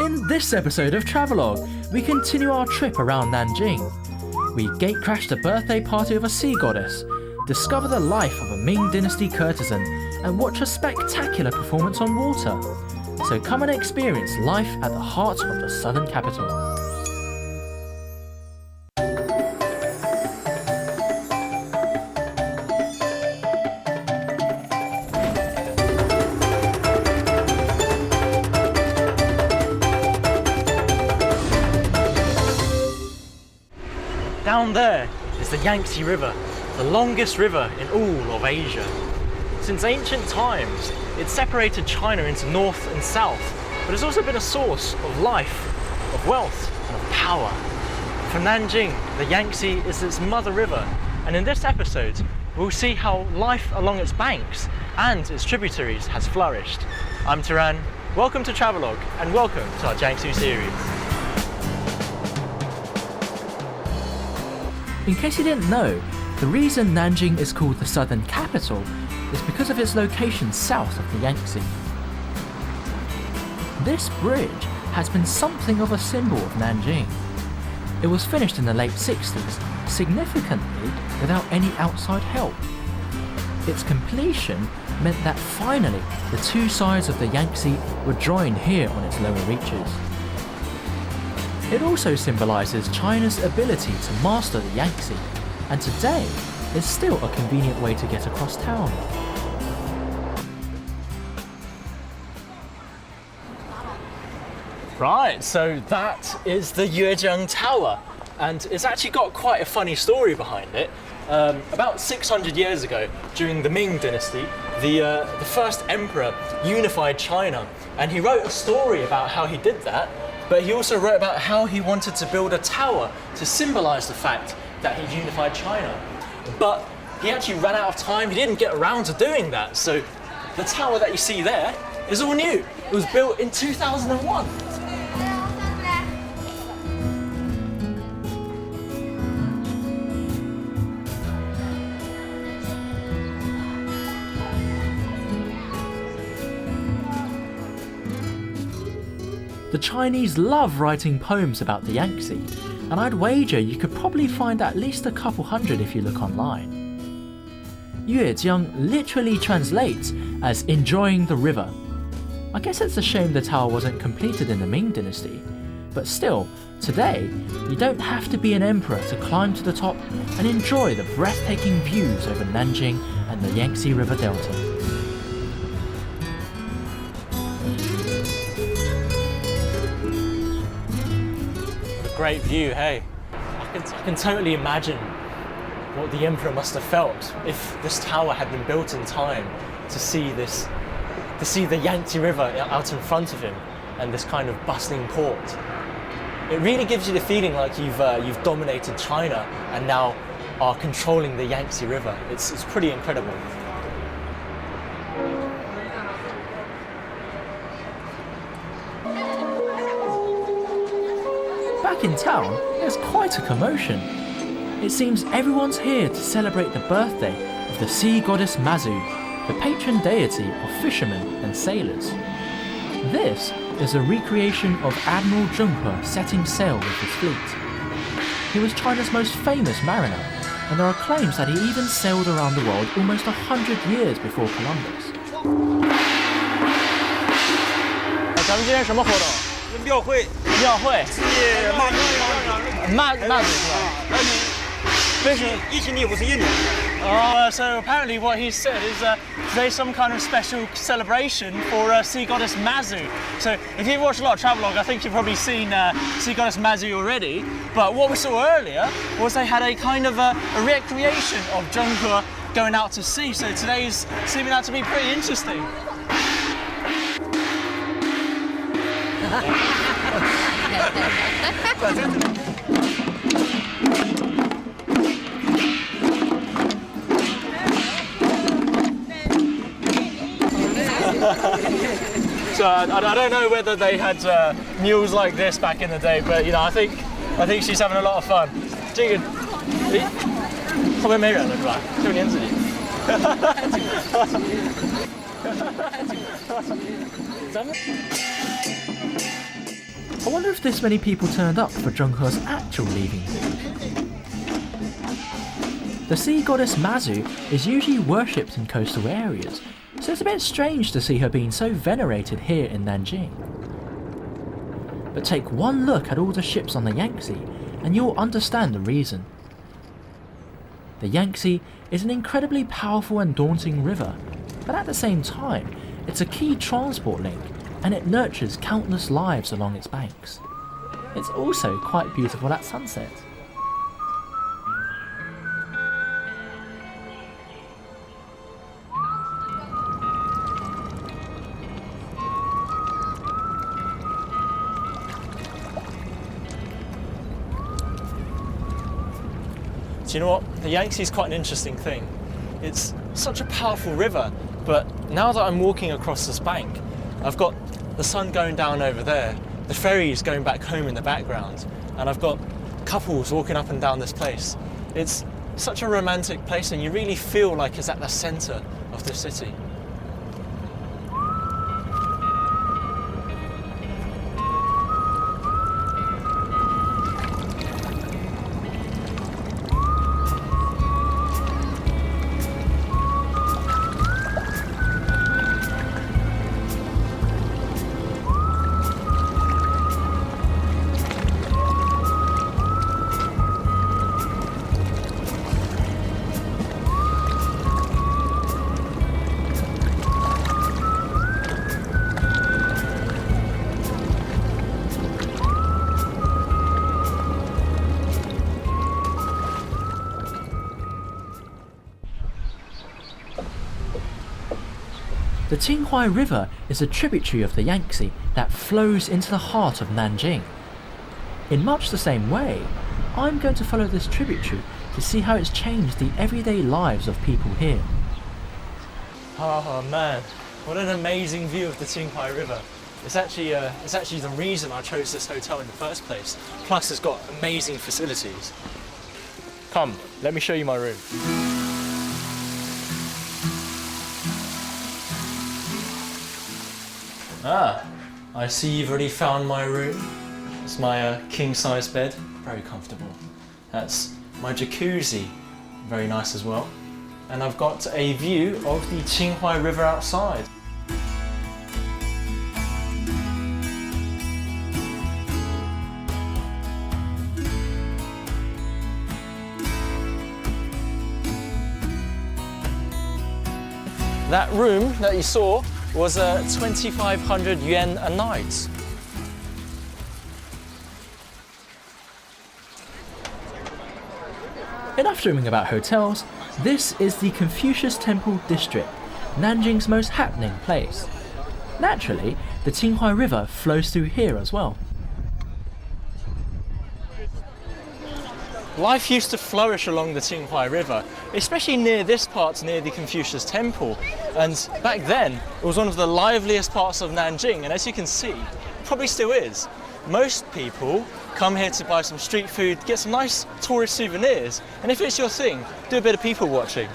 In this episode of Travelogue, we continue our trip around Nanjing. We gatecrash the birthday party of a sea goddess, discover the life of a Ming Dynasty courtesan, and watch a spectacular performance on water. So come and experience life at the heart of the southern capital. Down there is the Yangtze River, the longest river in all of Asia. Since ancient times, it separated China into north and south, but has also been a source of life, of wealth, and of power. For Nanjing, the Yangtze is its mother river, and in this episode, we'll see how life along its banks and its tributaries has flourished. I'm Taran, welcome to Travelogue, and welcome to our Jiangsu series. In case you didn't know, the reason Nanjing is called the southern capital is because of its location south of the Yangtze. This bridge has been something of a symbol of Nanjing. It was finished in the late 60s, significantly without any outside help. Its completion meant that finally the two sides of the Yangtze were joined here on its lower reaches. It also symbolises China's ability to master the Yangtze, and today is still a convenient way to get across town. Right, so that is the Yuejiang Tower, and it's actually got quite a funny story behind it. About 600 years ago, during the Ming Dynasty, the first emperor unified China, and he wrote a story about how he did that. But he also wrote about how he wanted to build a tower to symbolise the fact that he unified China. But he actually ran out of time, he didn't get around to doing that. So the tower that you see there is all new. It was built in 2001. The Chinese love writing poems about the Yangtze, and I'd wager you could probably find at least a couple hundred if you look online. Yuejiang literally translates as enjoying the river. I guess it's a shame the tower wasn't completed in the Ming Dynasty, but still, today, you don't have to be an emperor to climb to the top and enjoy the breathtaking views over Nanjing and the Yangtze River Delta. Great view, hey. I can totally imagine what the emperor must have felt if this tower had been built in time to see the Yangtze River out in front of him and this kind of bustling port. It really gives you the feeling like you've dominated China and now are controlling the Yangtze River. It's pretty incredible. Back in town, there's quite a commotion. It seems everyone's here to celebrate the birthday of the sea goddess Mazen, the patron deity of fishermen and sailors. This is a recreation of Admiral Zhenghe setting sail with his fleet. He was China's most famous mariner, and there are claims that he even sailed around the world almost 100 years before Columbus. 咱们今天什么活动？庙会。庙会。是骂子是吧？2051年。So apparently what he said is there's some kind of special celebration for sea goddess Mazen. So if you've watched a lot of Travelogue, I think you've probably seen sea goddess Mazen already. But what we saw earlier was they had a kind of a recreation of Zhenghe going out to sea. So today's seeming out to be pretty interesting. So I don't know whether they had mules like this back in the day, but you know, I think she's having a lot of fun. 这个，后面没人了是吧？就连自己。I wonder if this many people turned up for Zhenghe's actual leaving date. The sea goddess Mazu is usually worshipped in coastal areas, so it's a bit strange to see her being so venerated here in Nanjing. But take one look at all the ships on the Yangtze and you'll understand the reason. The Yangtze is an incredibly powerful and daunting river, but at the same time, it's a key transport link and it nurtures countless lives along its banks. It's also quite beautiful at sunset. Do you know what? The Yangtze is quite an interesting thing. It's such a powerful river, but now that I'm walking across this bank, I've got the sun going down over there, the ferries going back home in the background, and I've got couples walking up and down this place. It's such a romantic place and you really feel like it's at the centre of the city. The Qinghai River is a tributary of the Yangtze that flows into the heart of Nanjing. In much the same way, I'm going to follow this tributary to see how it's changed the everyday lives of people here. Oh man, what an amazing view of the Qinghai River. It's actually the reason I chose this hotel in the first place. Plus it's got amazing facilities. Come, let me show you my room. Ah, I see you've already found my room. It's my king-size bed, very comfortable. That's my jacuzzi, very nice as well. And I've got a view of the Qinghai River outside. That room that you saw was 2,500 yuan a night. Enough dreaming about hotels, this is the Confucius Temple district, Nanjing's most happening place. Naturally, the Qinghai River flows through here as well. Life used to flourish along the Qinghai River, especially near this part, near the Confucius Temple. And back then, it was one of the liveliest parts of Nanjing, and as you can see, probably still is. Most people come here to buy some street food, get some nice tourist souvenirs, and if it's your thing, do a bit of people watching.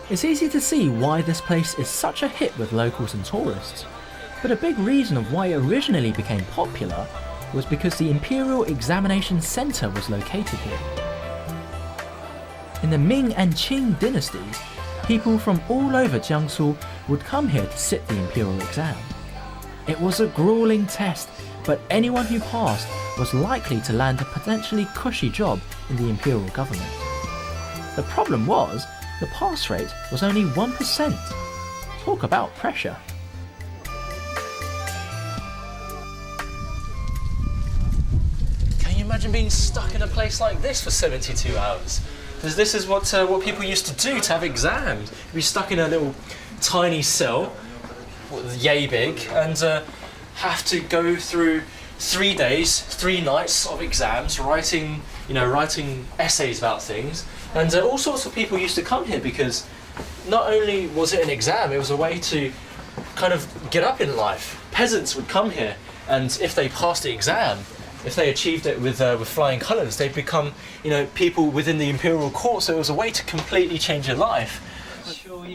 It's easy to see why this place is such a hit with locals and tourists, but a big reason of why it originally became popular was because the Imperial Examination Center was located here. In the Ming and Qing dynasties, people from all over Jiangsu would come here to sit the imperial exam. It was a grueling test, but anyone who passed was likely to land a potentially cushy job in the imperial government. The problem was, the pass rate was only 1%. Talk about pressure. Imagine being stuck in a place like this for 72 hours. Because this is what people used to do to have exams. You'd be stuck in a little tiny cell, yay big, and have to go through 3 days, 3 nights of exams, writing essays about things. And all sorts of people used to come here because not only was it an exam, it was a way to kind of get up in life. Peasants would come here, and if they passed the exam, if they achieved it with flying colours, they'd become, people within the imperial court. So it was a way to completely change your life.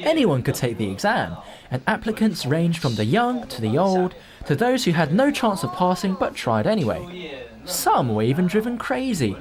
Anyone could take the exam, and applicants ranged from the young to the old to those who had no chance of passing but tried anyway. Some were even driven crazy.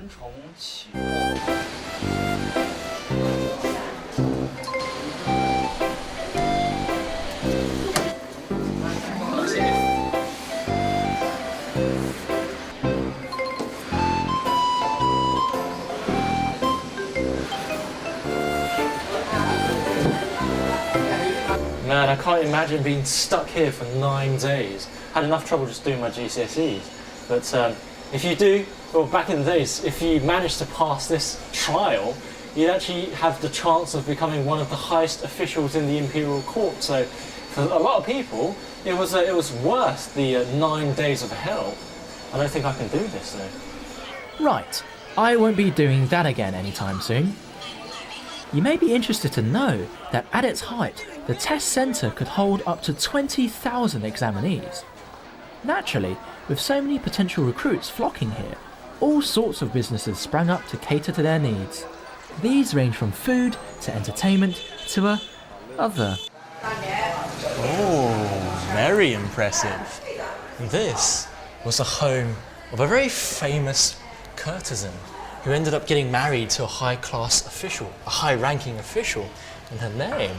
Man, I can't imagine being stuck here for 9 days. Had enough trouble just doing my GCSEs. But if you do, well, back in the days, if you managed to pass this trial, you'd actually have the chance of becoming one of the highest officials in the imperial court. So for a lot of people, it was worth the 9 days of hell. I don't think I can do this though. Right, I won't be doing that again anytime soon. You may be interested to know that at its height, the test centre could hold up to 20,000 examinees. Naturally, with so many potential recruits flocking here, all sorts of businesses sprang up to cater to their needs. These range from food to entertainment to other. Oh, very impressive. This was the home of a very famous courtesan who ended up getting married to a high-class official, a high-ranking official, and her name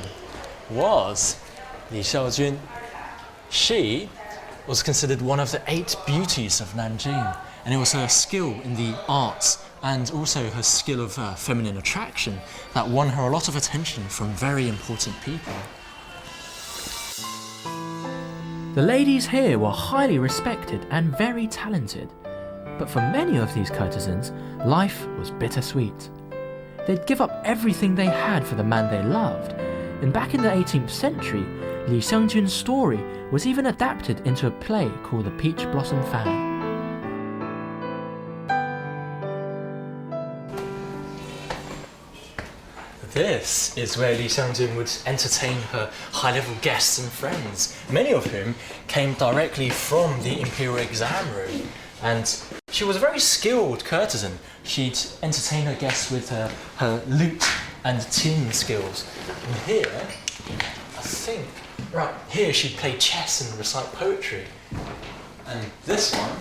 was Li Xiaojun. She was considered one of the 8 beauties of Nanjing, and it was her skill in the arts and also her skill of feminine attraction that won her a lot of attention from very important people. The ladies here were highly respected and very talented, but for many of these courtesans, life was bittersweet. They'd give up everything they had for the man they loved, and back in the 18th century, Li Xiangjun's story was even adapted into a play called The Peach Blossom Fan. This is where Li Xiangjun would entertain her high-level guests and friends, many of whom came directly from the imperial exam room. And she was a very skilled courtesan. She'd entertain her guests with her lute and tin skills. And here, I think, right here she'd play chess and recite poetry. And this one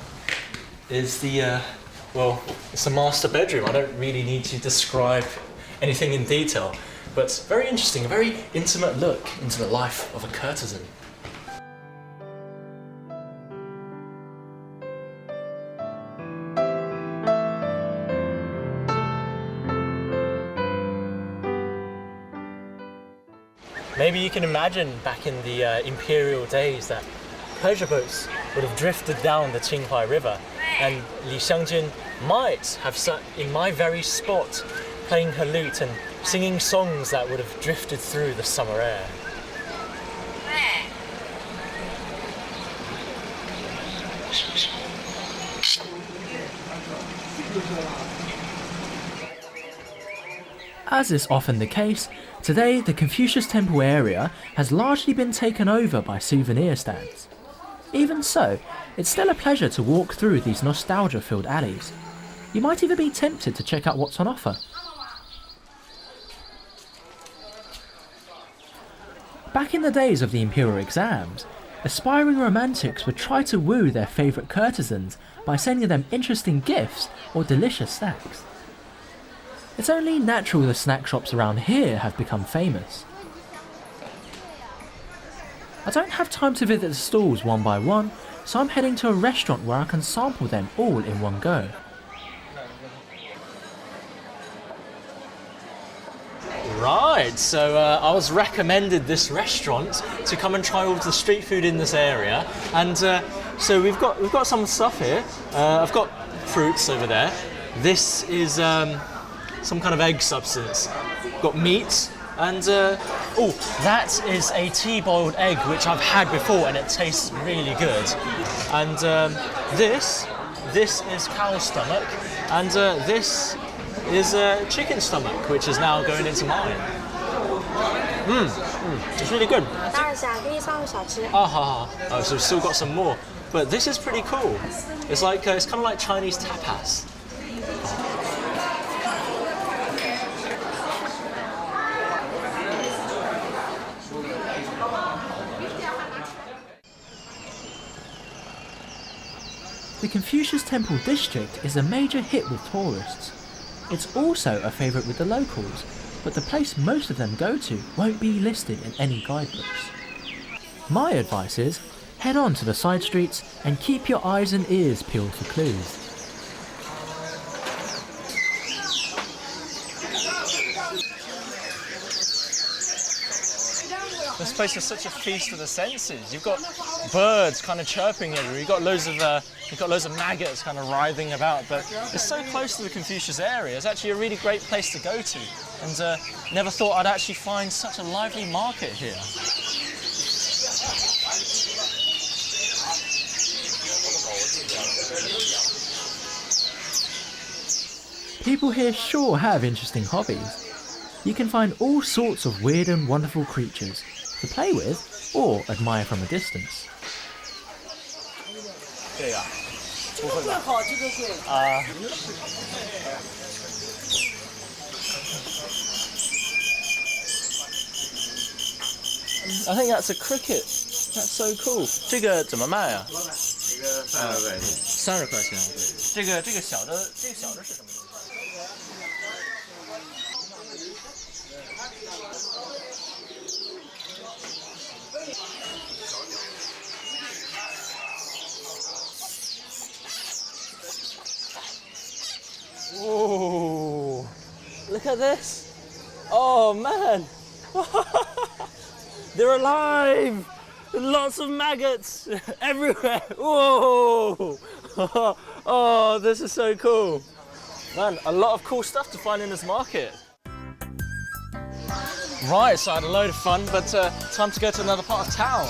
is the, well, it's the master bedroom. I don't really need to describe anything in detail, but very interesting, a very intimate look into the life of a courtesan. Maybe you can imagine back in the imperial days that pleasure boats would have drifted down the Qinghai River, and Li Xiangjun might have sat in my very spot playing her lute and singing songs that would have drifted through the summer air. As is often the case, today the Confucius Temple area has largely been taken over by souvenir stands. Even so, it's still a pleasure to walk through these nostalgia-filled alleys. You might even be tempted to check out what's on offer. Back in the days of the imperial exams, aspiring romantics would try to woo their favourite courtesans by sending them interesting gifts or delicious snacks. It's only natural the snack shops around here have become famous. I don't have time to visit the stalls one by one, so I'm heading to a restaurant where I can sample them all in one go. Right, so I was recommended this restaurant to come and try all the street food in this area, and so we've got some stuff here. I've got fruits over there. This is some kind of egg substance. Got meat, and oh, that is a tea-boiled egg which I've had before, and it tastes really good. And this is cow's stomach, and this is chicken stomach, which is now going into mine. It's really good. Oh, so we've still got some more. But this is pretty cool. It's like it's kind of like Chinese tapas. The Confucius Temple district is a major hit with tourists. It's also a favourite with the locals, but the place most of them go to won't be listed in any guidebooks. My advice is, head on to the side streets and keep your eyes and ears peeled for clues. This place is such a feast for the senses. You've got birds kind of chirping everywhere. You've got loads of maggots kind of writhing about. But it's so close to the Confucius area. It's actually a really great place to go to. And never thought I'd actually find such a lively market here. People here sure have interesting hobbies. You can find all sorts of weird and wonderful creatures to play with or admire from a distance. I think that's a cricket. That's so cool. 这个怎么卖啊？30块钱。这个小的是什么东西？ Oh, look at this. Oh man. They're alive. Lots of maggots everywhere. Whoa. Oh, this is so cool. Man, a lot of cool stuff to find in this market. Right, so I had a load of fun, but time to go to another part of town.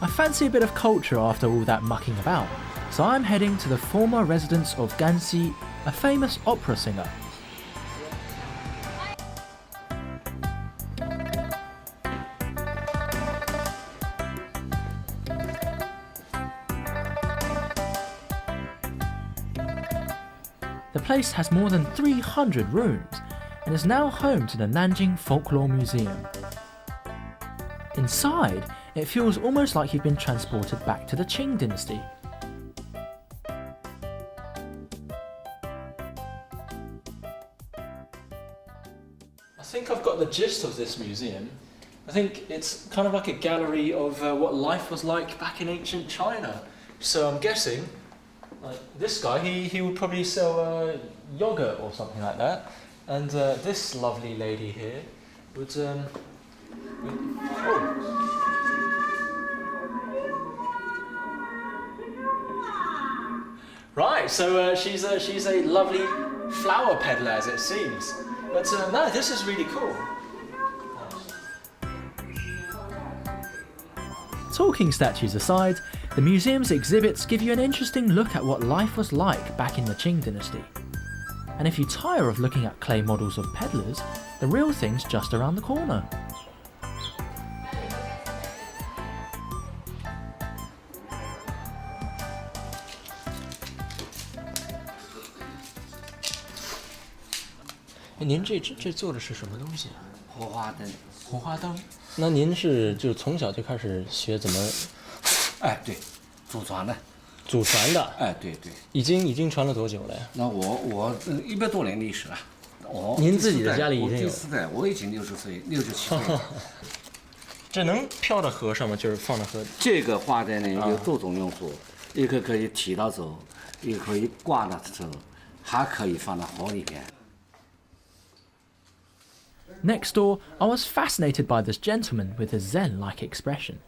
I fancy a bit of culture after all that mucking about, so I'm heading to the former residence of Yangtze, a famous opera singer. The place has more than 300 rooms and is now home to the Nanjing Folklore Museum. Inside, it feels almost like you've been transported back to the Qing dynasty. I think I've got the gist of this museum. I think it's kind of like a gallery of what life was like back in ancient China. So I'm guessing, like this guy, he would probably sell yogurt or something like that. And this lovely lady here would... Right, so she's a lovely flower peddler, as it seems. But no, this is really cool. Talking statues aside, the museum's exhibits give you an interesting look at what life was like back in the Qing dynasty. And if you tire of looking at clay models of peddlers, the real thing's just around the corner. Hey, 您这做的是什么东西啊？火花灯。火花灯。那您是就从小就开始学怎么？哎，对，祖传的。祖传的。哎，对对。已经传了多久了呀？那我100多年历史了。哦。您自己的家里已经有。第4代，我已经60岁，67岁了。这能飘到河上吗？就是放到河。这个花灯呢有多种用途，一个可以提到走，一个可以挂到走，还可以放到河里边。 Next door, I was fascinated by this gentleman with a Zen-like expression.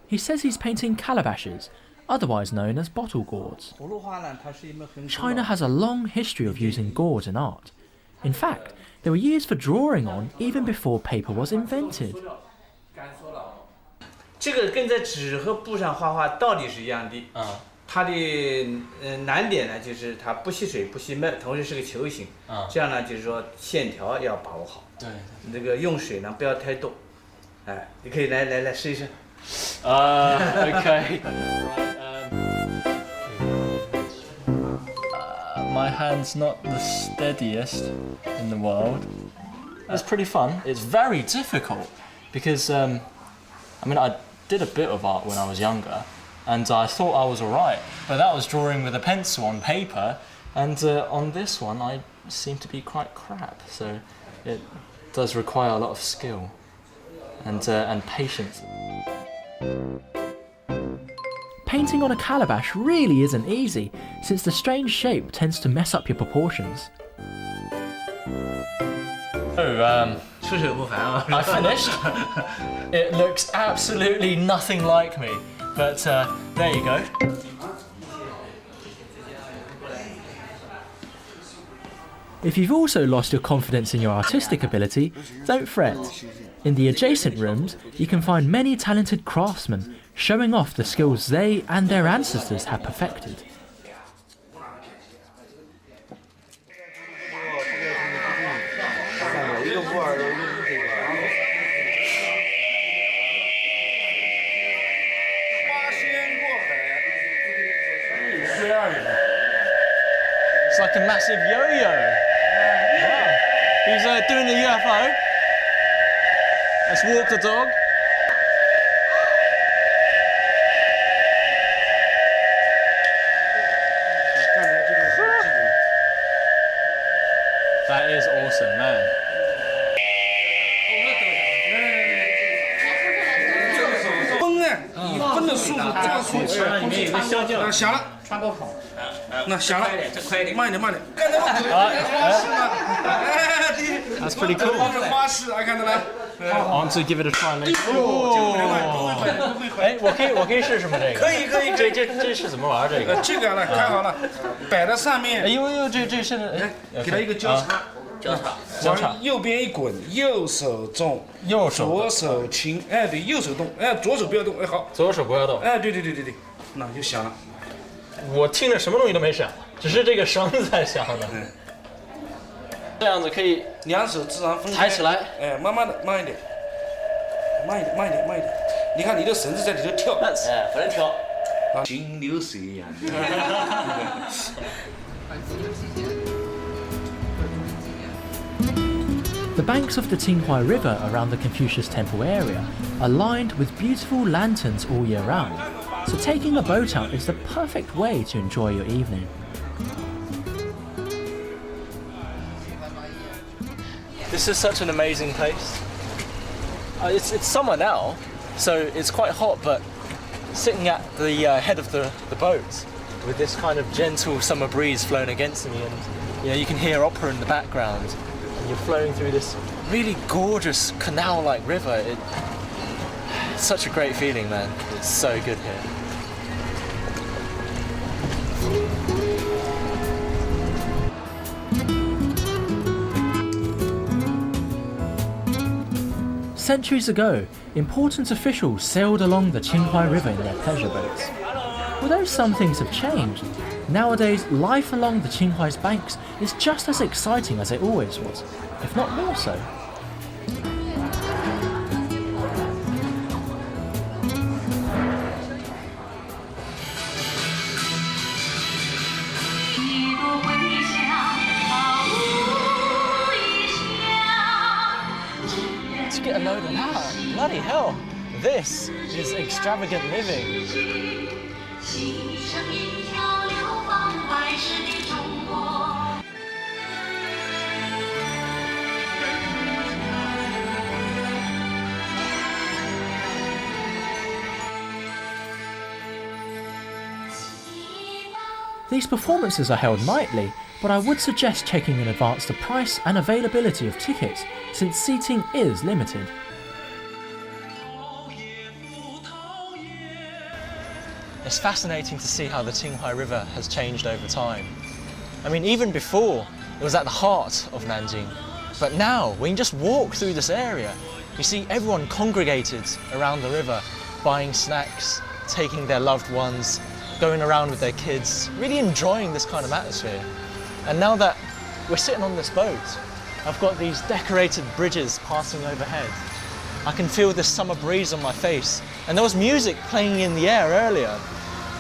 He says he's painting calabashes, otherwise known as bottle gourds. China has a long history of using gourds in art. In fact, they were used for drawing on even before paper was invented. 这个跟在纸和布上画画道理是一样的啊。它的难点呢，就是它不吸水、不吸闷，同时是个球形啊。这样呢，就是说线条要把握好。对。那个用水呢，不要太多。哎，你可以来试一试。Okay. My hand's not the steadiest in the world. It's pretty fun. It's very difficult. because I mean, I did a bit of art when I was younger, and I thought I was alright, but that was drawing with a pencil on paper, and on this one I seem to be quite crap, so it does require a lot of skill and patience. Painting on a calabash really isn't easy, since the strange shape tends to mess up your proportions. Oh, 出手不凡啊。 I finished. It looks absolutely nothing like me, but there you go. If you've also lost your confidence in your artistic ability, don't fret. In the adjacent rooms, you can find many talented craftsmen showing off the skills they and their ancestors have perfected. It's like a massive yo-yo. Wow. He's doing the UFO. Let's walk the dog. That is awesome, man. 风啊，以风的速度加速空气传响了，传播口，那响了，慢一点，慢一点，看到了，花式吗？哎，对 That's pretty cool. 花式，哎，看到了。 I want to give it a try later. 不会，哎，我可以试试吗？这个？可以。这是怎么玩这个？这个来看好了，摆在上面，哎呦，这是给它一个交叉。 往右边一滚，右手重，左手轻，哎，对，右手动，哎，左手不要动，哎，好，左手不要动，哎，对，那就响了。我听着什么东西都没响，只是这个绳子在响的。这样子可以两手自然分开，抬起来，哎，慢慢的，慢一点。你看你的绳子在里头跳，哎，不能跳，啊，行流水一样。The banks of the Qinghai River around the Confucius Temple area are lined with beautiful lanterns all year round, so taking a boat out is the perfect way to enjoy your evening. This is such an amazing place. It's summer now, so it's quite hot, but sitting at the head of the boat with this kind of gentle summer breeze flowing against me, and you can hear opera in the background. You're flowing through this really gorgeous canal-like river. It's such a great feeling, man. It's so good here. Centuries ago, important officials sailed along the Qinghai River in their pleasure boats. Although some things have changed, nowadays life along the Qinghai's banks is just as exciting as it always was, if not more so. Let's get a load of that. Bloody hell. This is extravagant living. These performances are held nightly, but I would suggest checking in advance the price and availability of tickets, since seating is limited. It's fascinating to see how the Qinghai River has changed over time. I mean, even before, it was at the heart of Nanjing. But now, when you just walk through this area, you see everyone congregated around the river, buying snacks, taking their loved ones, going around with their kids, really enjoying this kind of atmosphere. And now that we're sitting on this boat, I've got these decorated bridges passing overhead. I can feel this summer breeze on my face, and there was music playing in the air earlier.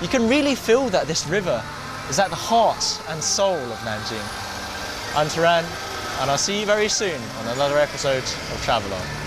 You can really feel that this river is at the heart and soul of Nanjing. I'm Taran, and I'll see you very soon on another episode of Travelogue.